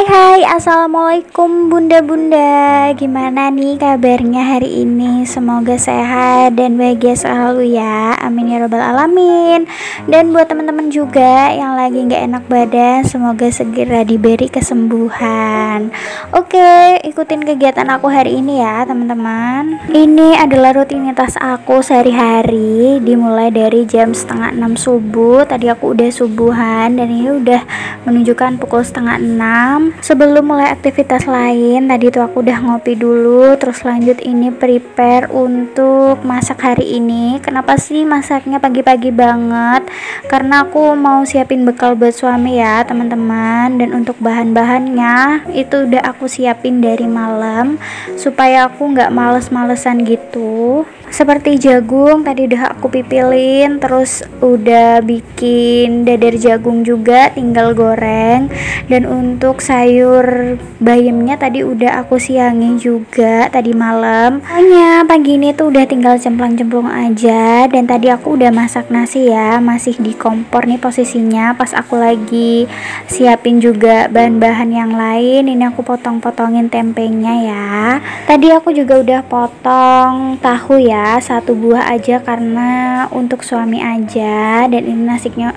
Hai, assalamualaikum bunda-bunda. Gimana nih kabarnya hari ini? Semoga sehat dan bahagia selalu ya, amin ya robbal alamin. Dan buat teman-teman juga yang lagi gak enak badan, semoga segera diberi kesembuhan. Oke, ikutin kegiatan aku hari ini ya teman-teman. Ini adalah rutinitas aku sehari-hari, dimulai dari jam 5:30 subuh. Tadi aku udah subuhan dan ini udah menunjukkan pukul 5:30. Sebelum mulai aktivitas lain, tadi tuh aku udah ngopi dulu, terus lanjut ini prepare untuk masak hari ini. Kenapa sih masaknya pagi-pagi banget? Karena aku mau siapin bekal buat suami ya teman-teman. Dan untuk bahan-bahannya itu udah aku siapin dari malam supaya aku nggak males-malesan gitu. Seperti jagung tadi udah aku pipilin, terus udah bikin dadar jagung juga tinggal goreng. Dan untuk sayur bayamnya tadi udah aku siangin juga tadi malam. Pokoknya pagi ini tuh udah tinggal cemplang-cemplung aja. Dan tadi aku udah masak nasi ya, masih di kompor nih posisinya pas aku lagi siapin juga bahan-bahan yang lain. Ini aku potong-potongin tempenya ya. Tadi aku juga udah potong tahu ya, 1 buah aja karena untuk suami aja. Dan ini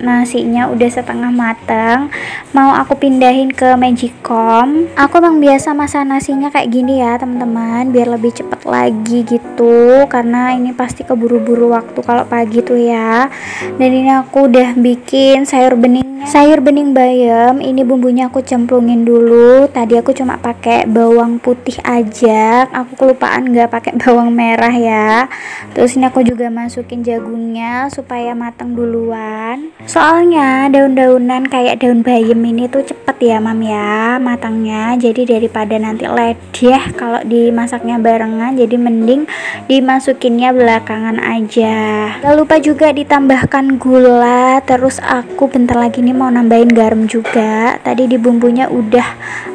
nasinya udah setengah mateng, mau aku pindahin ke magicom. Aku emang biasa masak nasinya kayak gini ya teman-teman, biar lebih cepet lagi gitu, karena ini pasti keburu-buru waktu kalau pagi tuh ya. Dan ini aku udah bikin sayur bening bayam. Ini bumbunya aku cemplungin dulu. Tadi aku cuma pakai bawang putih aja, aku kelupaan nggak pakai bawang merah ya. Terus ini aku juga masukin jagungnya supaya matang duluan. Soalnya daun-daunan kayak daun bayam ini tuh cepet ya mam ya matangnya. Jadi daripada nanti ledeh kalau dimasaknya barengan, jadi mending dimasukinnya belakangan aja. Gak lupa juga ditambahkan gula. Terus aku bentar lagi nih mau nambahin garam juga. Tadi di bumbunya udah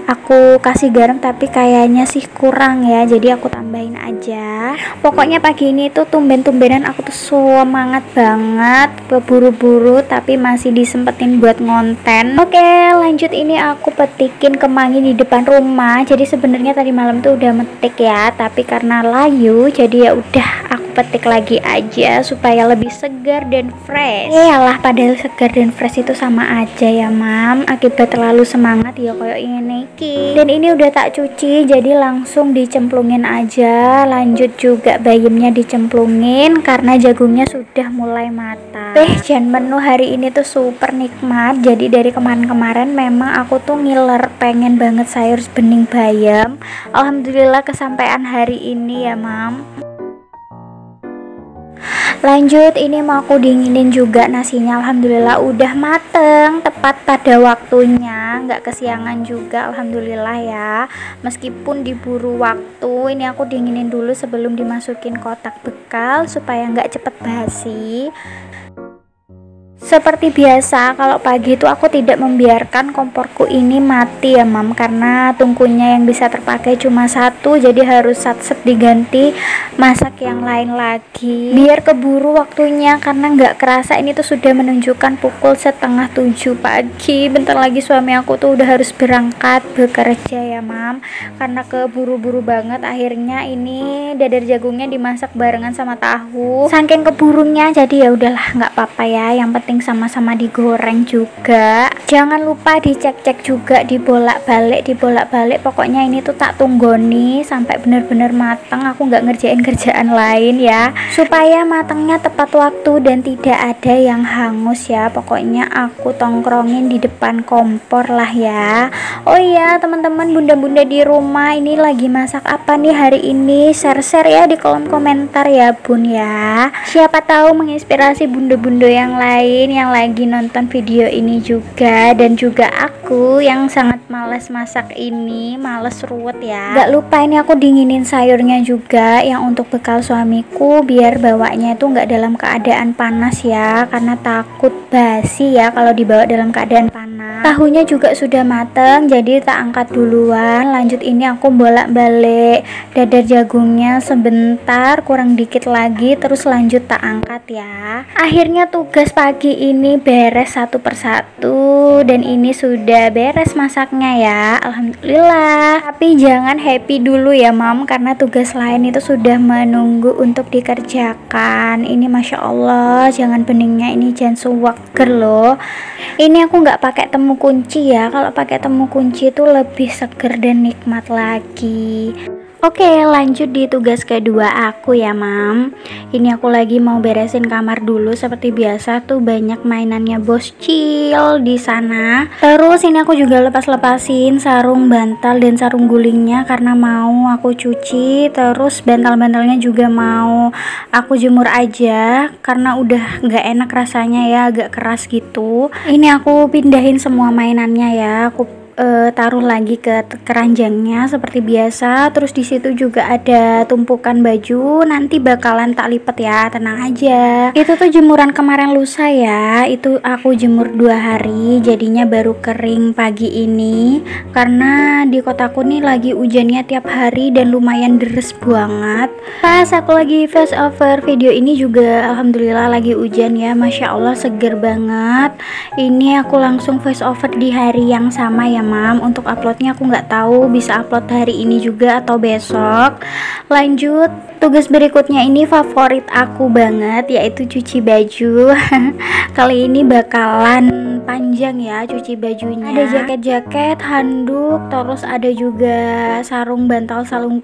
aku kasih garam tapi kayaknya sih kurang ya, jadi aku tambahin aja. Pokoknya pagi ini tuh tumben-tumbenan aku tuh semangat banget, keburu-buru tapi masih disempetin buat ngonten. Oke, lanjut ini aku petikin kemangi di depan rumah. Jadi sebenarnya tadi malam tuh udah metik ya, tapi karena layu jadi ya udah aku petik lagi aja supaya lebih segar dan fresh. Yalah, padahal segar dan fresh itu sama aja ya mam, akibat terlalu semangat ya kayak ini. Dan ini udah tak cuci, jadi langsung dicemplungin aja. Lanjut juga bayamnya dicemplungin karena jagungnya sudah mulai matang. Dan menu hari ini tuh super nikmat. Jadi dari kemarin-kemarin memang aku tuh ngiler pengen banget sayur bening bayam. Alhamdulillah kesampaian hari ini ya mam. Lanjut ini mau aku dinginin juga nasinya. Alhamdulillah udah mateng tepat pada waktunya, nggak kesiangan juga alhamdulillah ya. Meskipun diburu waktu, ini aku dinginin dulu sebelum dimasukin kotak bekal supaya nggak cepet basi. Seperti biasa kalau pagi itu aku tidak membiarkan komporku ini mati ya mam, karena tungkunya yang bisa terpakai cuma satu, jadi harus sat-set diganti masak yang lain lagi biar keburu waktunya. Karena nggak kerasa ini tuh sudah menunjukkan pukul 6:30 pagi. Bentar lagi suami aku tuh udah harus berangkat bekerja ya mam, karena keburu-buru banget. Akhirnya ini dadar jagungnya dimasak barengan sama tahu, saking keburunya jadi ya udahlah nggak apa-apa ya, yang penting sama-sama digoreng juga. Jangan lupa dicek-cek juga, dibolak-balik. Pokoknya ini tuh tak tunggoni sampai bener-bener matang. Aku nggak ngerjain kerjaan lain ya, supaya matangnya tepat waktu dan tidak ada yang hangus ya. Pokoknya aku tongkrongin di depan kompor lah ya. Oh iya teman-teman, bunda-bunda di rumah ini lagi masak apa nih hari ini? Share-share ya di kolom komentar ya bun ya. Siapa tahu menginspirasi bunda-bunda yang lain yang lagi nonton video ini juga. Dan juga aku yang sangat males masak ini, males ruwet ya. Gak lupa ini aku dinginin sayurnya juga yang untuk bekal suamiku, biar bawanya itu gak dalam keadaan panas ya, karena takut basi ya kalau dibawa dalam keadaan panas. Tahunya juga sudah mateng, jadi tak angkat duluan. Lanjut ini aku bolak-balik dadar jagungnya sebentar, kurang dikit lagi, terus lanjut tak angkat ya. Akhirnya tugas pagi ini beres satu persatu, dan ini sudah beres masaknya ya, alhamdulillah. Tapi jangan happy dulu ya mam, karena tugas lain itu sudah menunggu untuk dikerjakan. Ini masya Allah, jangan beningnya ini jangan seger loh. Ini aku nggak pakai temu kunci ya, kalau pakai temu kunci itu lebih seger dan nikmat lagi. Oke, lanjut di tugas kedua aku ya mam. Ini aku lagi mau beresin kamar dulu. Seperti biasa tuh banyak mainannya bos Cil di sana. Terus ini aku juga lepas-lepasin sarung bantal dan sarung gulingnya karena mau aku cuci. Terus bantal-bantalnya juga mau aku jemur aja karena udah nggak enak rasanya ya, agak keras gitu. Ini aku pindahin semua mainannya ya. Aku taruh lagi ke keranjangnya seperti biasa. Terus di situ juga ada tumpukan baju, nanti bakalan tak lipat ya, tenang aja. Itu tuh jemuran kemarin lusa ya, itu aku jemur 2 hari, jadinya baru kering pagi ini. Karena di kotaku nih lagi hujannya tiap hari dan lumayan deres banget. Pas aku lagi voice over video ini juga alhamdulillah lagi hujan ya, masya Allah seger banget. Ini aku langsung voice over di hari yang sama ya mam. Untuk uploadnya aku nggak tahu bisa upload hari ini juga atau besok. Lanjut, tugas berikutnya ini favorit aku banget, yaitu cuci baju. Kali ini bakalan panjang ya cuci bajunya. Ada jaket-jaket, handuk, terus ada juga sarung bantal, sarung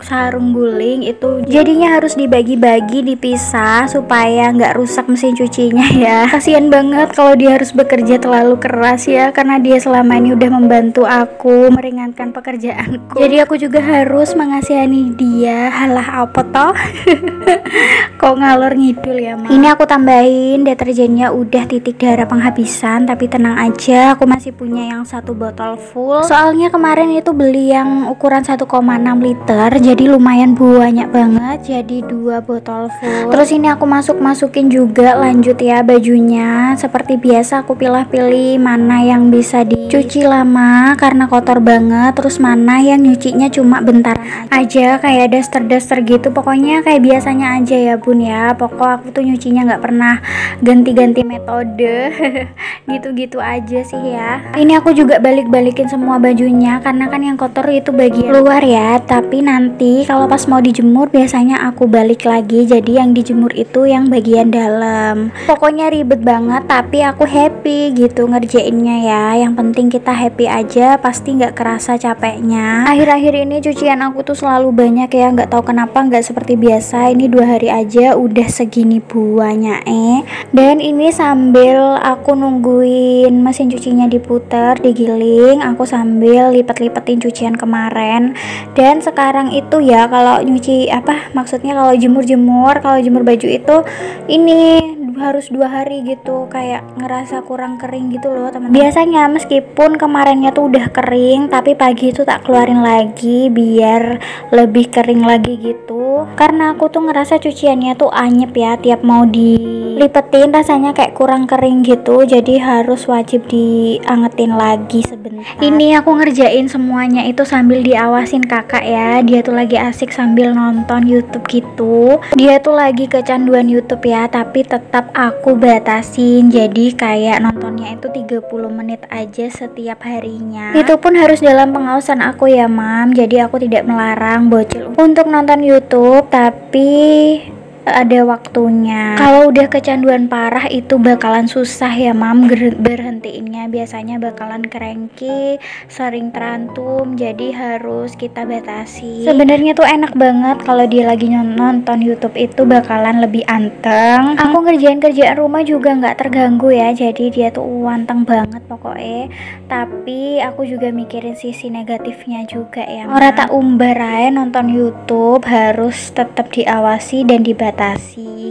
guling. Itu jadinya harus dibagi-bagi, dipisah supaya nggak rusak mesin cucinya ya. Kasian banget kalau dia harus bekerja terlalu keras ya, karena dia selama ini udah membantu aku meringankan pekerjaanku. Jadi aku juga harus mengasihani dia. Halah apa toh? Kok ngalor ngidul ya mam. Ini aku tambahin deterjennya udah titik darah penghabisan, tapi tenang aja, aku masih punya yang 1 botol full. Soalnya kemarin itu beli yang ukuran 1,6 liter, jadi lumayan banyak banget, jadi 2 botol full. Terus ini aku masukin juga. Lanjut ya bajunya, seperti biasa aku pilih-pilih mana yang bisa dicuci lama karena kotor banget, terus mana yang nyucinya cuma bentaran aja kayak daster gitu. Pokoknya kayak biasanya aja ya bun ya. Pokok aku tuh nyucinya nggak pernah ganti-ganti metode. Gitu-gitu aja sih ya. Ini aku juga balik-balikin semua bajunya karena kan yang kotor itu bagian luar ya, tapi nanti kalau pas mau dijemur biasanya aku balik lagi, jadi yang dijemur itu yang bagian dalam. Pokoknya ribet banget, tapi aku happy gitu ngerjainnya ya. Yang penting kita happy aja, pasti nggak kerasa capeknya. Akhir-akhir ini cucian aku tuh selalu banyak ya, nggak tahu kenapa nggak seperti biasa. Ini 2 hari aja udah segini buahnya Dan ini sambil aku nungguin mesin cucinya diputar, digiling, aku sambil lipat-lipetin cucian kemarin. Dan sekarang itu ya kalau nyuci maksudnya kalau jemur baju itu ini harus 2 hari gitu, kayak ngerasa kurang kering gitu loh teman-teman. Biasanya meskipun kemarinnya tuh udah kering, tapi pagi itu tak keluarin lagi biar lebih kering lagi gitu, karena aku tuh ngerasa cuciannya tuh anyep ya, tiap mau dilipetin rasanya kayak kurang kering gitu, jadi harus wajib diangetin lagi sebentar. Ini aku ngerjain semuanya itu sambil diawasin kakak ya, dia tuh lagi asik sambil nonton YouTube gitu. Dia tuh lagi kecanduan YouTube ya, tapi tetap aku batasin, jadi kayak nontonnya itu 30 menit aja setiap harinya. Itu pun harus dalam pengawasan aku ya mam, jadi aku tidak melarang bocil untuk nonton YouTube, tapi ada waktunya. Kalau udah kecanduan parah itu bakalan susah ya mam berhentiinnya, biasanya bakalan cranky, sering terantum, jadi harus kita batasi. Sebenarnya tuh enak banget kalau dia lagi nonton YouTube, itu bakalan lebih anteng. Aku ngerjain kerjaan rumah juga nggak terganggu ya, jadi dia tuh anteng banget pokoknya. Tapi aku juga mikirin sisi negatifnya juga ya. Ora tak umbar aja nonton YouTube, harus tetap diawasi dan dibatasi.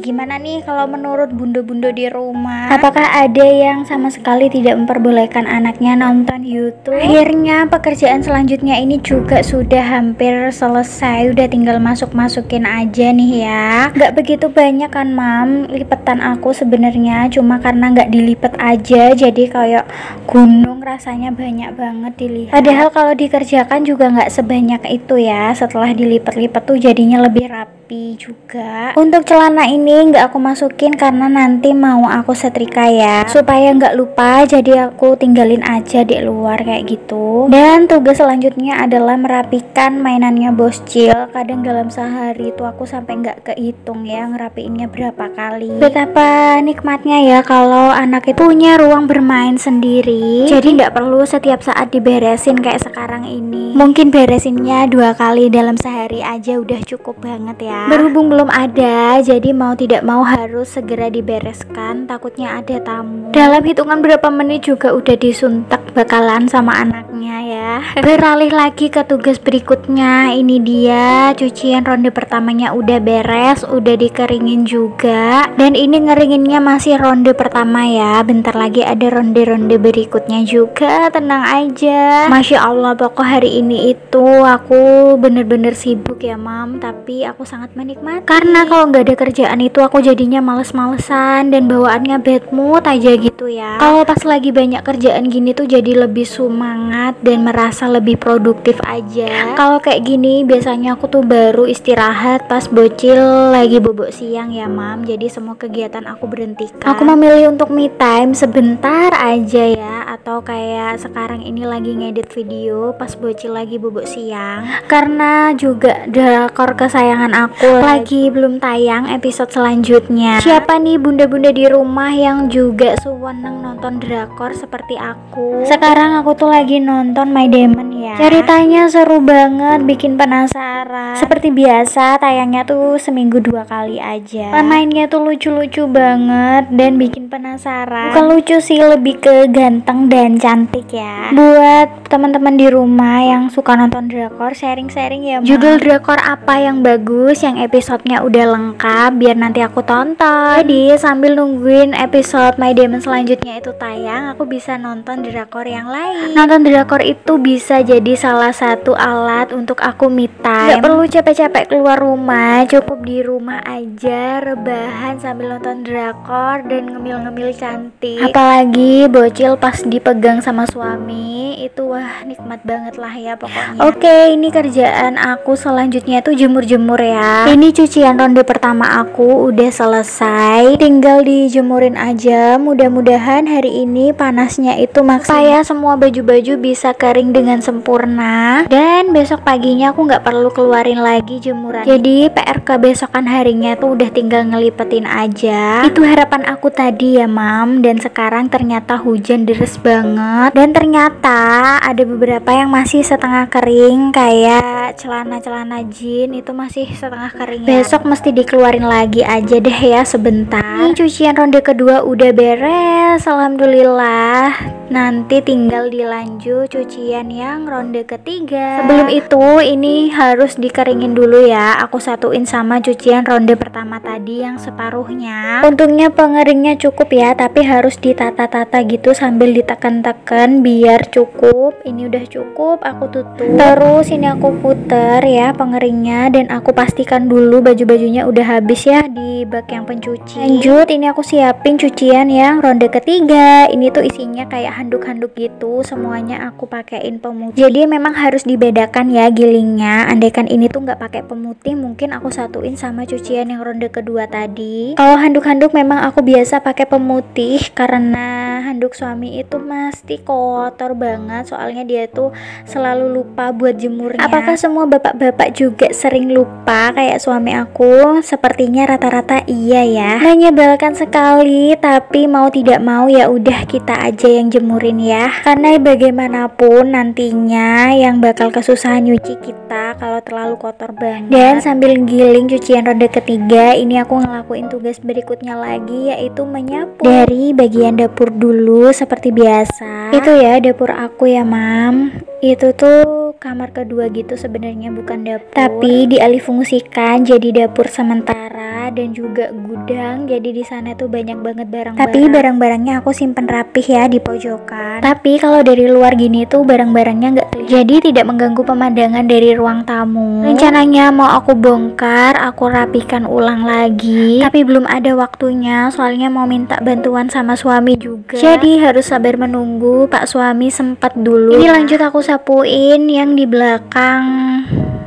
Gimana nih kalau menurut bunda-bunda di rumah? Apakah ada yang sama sekali tidak memperbolehkan anaknya nonton YouTube? Akhirnya pekerjaan selanjutnya ini juga sudah hampir selesai, udah tinggal masukin aja nih ya. Nggak begitu banyak kan mam lipetan aku sebenarnya, cuma karena nggak dilipet aja jadi kayak gunung rasanya banyak banget dilihat. Padahal kalau dikerjakan juga nggak sebanyak itu ya. Setelah dilipat-lipat tuh jadinya lebih rapi juga. Untuk celana ini nggak aku masukin karena nanti mau aku setrika ya, supaya nggak lupa, jadi aku tinggalin aja di luar kayak gitu. Dan tugas selanjutnya adalah merapikan mainannya boscil. Kadang dalam sehari itu aku sampai nggak kehitung ya ngerapiinnya berapa kali. Betapa nikmatnya ya kalau anak itu punya ruang bermain sendiri, jadi nggak perlu setiap saat diberesin kayak sekarang ini. Mungkin beresinnya 2 kali dalam sehari aja udah cukup banget ya. Berhubung belum ada, jadi mau tidak mau harus segera dibereskan, takutnya ada tamu. Dalam hitungan berapa menit juga udah disuntak bakalan sama anaknya ya. Beralih lagi ke tugas berikutnya. Ini dia cucian ronde pertamanya udah beres, udah dikeringin juga. Dan ini ngeringinnya masih ronde pertama ya, bentar lagi ada ronde-ronde berikutnya juga. Tenang aja. Masya Allah, pokok hari ini itu aku bener-bener sibuk ya mam, tapi aku sangat menikmati karena kalau nggak ada kerjaan itu aku jadinya males-malesan dan bawaannya bad mood aja gitu ya. Kalau pas lagi banyak kerjaan gini tuh jadi lebih semangat dan merasa lebih produktif aja. Kalau kayak gini biasanya aku tuh baru istirahat pas bocil lagi bobok siang ya mam, jadi semua kegiatan aku berhentikan. Aku memilih untuk me time sebentar aja ya, atau kayak sekarang ini lagi ngedit video pas bocil lagi bobok siang, karena juga drakor kesayangan aku lagi belum tayang episode selanjutnya. Siapa nih bunda-bunda di rumah yang juga seneng nonton drakor seperti aku? Sekarang aku tuh lagi nonton My Demon ya. Ceritanya seru banget, bikin penasaran. Seperti biasa tayangnya tuh seminggu 2 kali aja. Pemainnya tuh lucu-lucu banget dan bikin penasaran. Bukan lucu sih, lebih ke ganteng dan cantik ya. Buat teman-teman di rumah yang suka nonton drakor, sharing-sharing ya. Judul drakor apa yang bagus, yang episodenya udah lengkap, biar nanti aku tonton. Jadi sambil nungguin episode My Demon selanjutnya itu tayang, aku bisa nonton drakor yang lain. Nonton drakor itu bisa jadi salah satu alat untuk aku me time. Gak perlu capek-capek keluar rumah, cukup di rumah aja rebahan sambil nonton drakor dan ngemil-ngemil cantik. Apalagi bocil pas dipegang sama suami itu wah nikmat banget lah ya pokoknya. Oke, ini kerjaan aku selanjutnya tuh jemur-jemur ya. Ini cucian ronde pertama aku udah selesai, tinggal dijemurin aja. Mudah-mudahan hari ini panasnya itu maksimal, semua baju-baju bisa kering dengan sempurna, dan besok paginya aku nggak perlu keluarin lagi jemuran. Jadi PR kebesokan harinya tuh udah tinggal ngelipetin aja. Itu harapan aku tadi ya mam, dan sekarang ternyata hujan deres banget, dan ternyata ada beberapa yang masih setengah kering, kayak celana-celana jin itu masih setengah kering ya. Besok mesti dikeluarin lagi aja deh ya sebentar. Ini cucian ronde kedua udah beres, alhamdulillah. Nanti tinggal dilanjut cucian yang ronde ketiga. Sebelum itu ini harus dikeringin dulu ya. Aku satuin sama cucian ronde pertama tadi yang separuhnya. Untungnya pengeringnya cukup ya, tapi harus ditata-tata gitu sambil ditekan-tekan biar cukup. Ini udah cukup, aku tutup. Terus ini aku puter ya pengeringnya, dan aku pastikan dulu baju-bajunya udah habis ya di bak yang pencuci. Lanjut, ini aku siapin cucian yang ronde ketiga. Ini tuh isinya kayak handuk-handuk gitu, semuanya aku pakein pemutih. Jadi memang harus dibedakan ya gilingnya. Andaikan ini tuh nggak pakai pemutih, mungkin aku satuin sama cucian yang ronde kedua tadi. Kalau handuk-handuk memang aku biasa pakai pemutih karena handuk suami itu mesti kotor banget, soalnya dia tuh selalu lupa buat jemurnya. Apakah semua bapak-bapak juga sering lupa kayak suami aku? Sepertinya rata-rata iya ya. Menyebalkan sekali, tapi mau tidak mau ya udah kita aja yang jemurin ya, karena bagaimanapun nantinya yang bakal kesusahan nyuci kita kalau terlalu kotor banget. Dan sambil giling cucian ronde ketiga, ini aku ngelakuin tugas berikutnya lagi, yaitu menyapu. Dari bagian dapur dulu seperti biasa. Itu ya dapur aku ya mam. Itu tuh kamar kedua gitu sebenarnya, bukan dapur, tapi dialihfungsikan jadi dapur sementara. ya, dan juga gudang. Jadi di sana tuh banyak banget barang-barang. Tapi barang-barangnya aku simpen rapih ya di pojokan. Tapi kalau dari luar gini tuh barang-barangnya nggak kelihatan. Jadi tidak mengganggu pemandangan dari ruang tamu. Rencananya mau aku bongkar, aku rapihkan ulang lagi. Tapi belum ada waktunya, soalnya mau minta bantuan sama suami juga. Jadi harus sabar menunggu Pak suami sempat dulu. Ini lanjut aku sapuin yang di belakang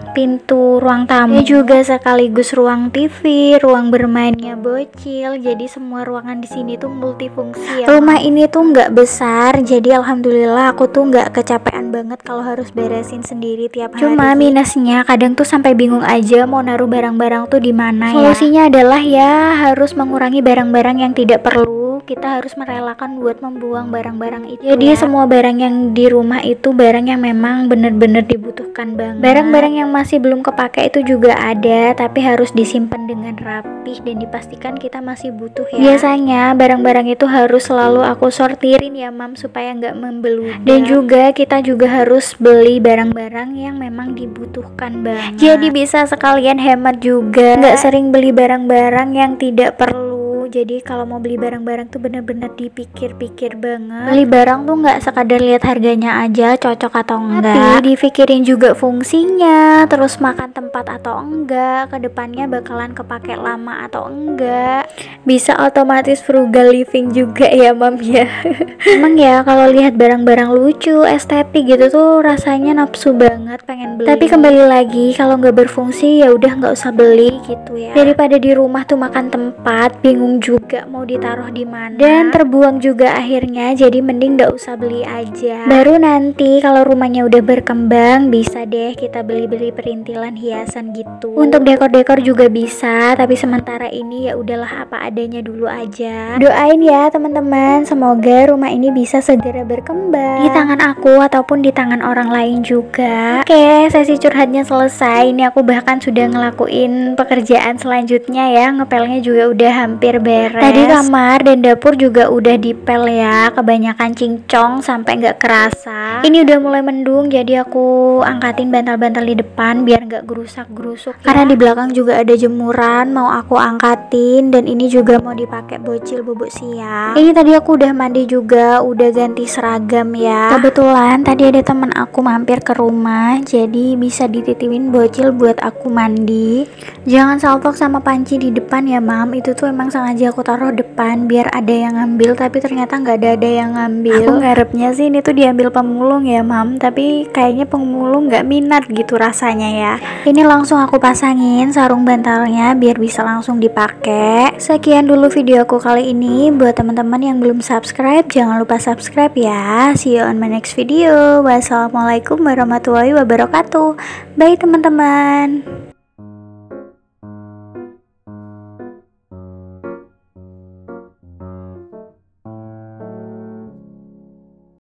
pintu ruang tamu. Ini juga sekaligus ruang TV, ruang bermainnya bocil. Jadi semua ruangan di sini tuh multifungsi ya. Rumah ini tuh nggak besar, jadi alhamdulillah aku tuh nggak kecapean banget kalau harus beresin sendiri tiap hari. Cuma minusnya kadang tuh sampai bingung aja mau naruh barang-barang tuh di mana ya. Solusinya adalah ya harus mengurangi barang-barang yang tidak perlu. Kita harus merelakan buat membuang barang-barang itu. Jadi semua barang yang di rumah itu barang yang memang bener-bener dibutuhkan banget. Barang-barang yang masih belum kepake itu juga ada, tapi harus disimpan dengan rapih dan dipastikan kita masih butuh ya. Biasanya barang-barang itu harus selalu aku sortirin ya mam, supaya nggak membeludak. Dan juga kita juga harus beli barang-barang yang memang dibutuhkan banget. Jadi bisa sekalian hemat juga, nggak sering beli barang-barang yang tidak perlu. Jadi kalau mau beli barang-barang tuh bener-bener dipikir-pikir banget. Beli barang tuh nggak sekadar lihat harganya aja cocok atau enggak, tapi dipikirin juga fungsinya, terus makan tempat atau enggak, kedepannya bakalan kepake lama atau enggak. Bisa otomatis frugal living juga ya mam ya. Emang ya kalau lihat barang-barang lucu, estetik gitu tuh rasanya nafsu banget pengen beli. Tapi kembali lagi kalau nggak berfungsi ya udah nggak usah beli gitu ya. Daripada di rumah tuh makan tempat bingung juga mau ditaruh di mana dan terbuang juga akhirnya, jadi mending nggak usah beli aja. Baru nanti kalau rumahnya udah berkembang bisa deh kita beli-beli perintilan hiasan gitu. Untuk dekor-dekor juga bisa, tapi sementara ini ya udahlah apa adanya dulu aja. Doain ya teman-teman, semoga rumah ini bisa segera berkembang di tangan aku ataupun di tangan orang lain juga. Oke, sesi curhatnya selesai. Ini aku bahkan sudah ngelakuin pekerjaan selanjutnya ya, ngepelnya juga udah hampir beres. Tadi kamar dan dapur juga udah dipel ya, kebanyakan cincong sampai nggak kerasa. Ini udah mulai mendung, jadi aku angkatin bantal-bantal di depan biar nggak gerusak-gerusuk ya. Karena di belakang juga ada jemuran mau aku angkatin, dan ini juga mau dipakai bocil bubuk siang. Ini tadi aku udah mandi juga, udah ganti seragam ya. Kebetulan tadi ada teman aku mampir ke rumah, jadi bisa dititipin bocil buat aku mandi. Jangan saltok sama panci di depan ya mam, itu tuh emang sengaja aku taruh depan biar ada yang ngambil, tapi ternyata nggak ada yang ngambil. Aku ngarepnya sih ini tuh diambil pemulung ya mam, tapi kayaknya pemulung nggak minat gitu rasanya ya. Ini langsung aku pasangin sarung bantalnya biar bisa langsung dipakai. Sekian dulu video aku kali ini. Buat teman-teman yang belum subscribe, jangan lupa subscribe ya. See you on my next video. Wassalamualaikum warahmatullahi wabarakatuh. Bye teman-teman.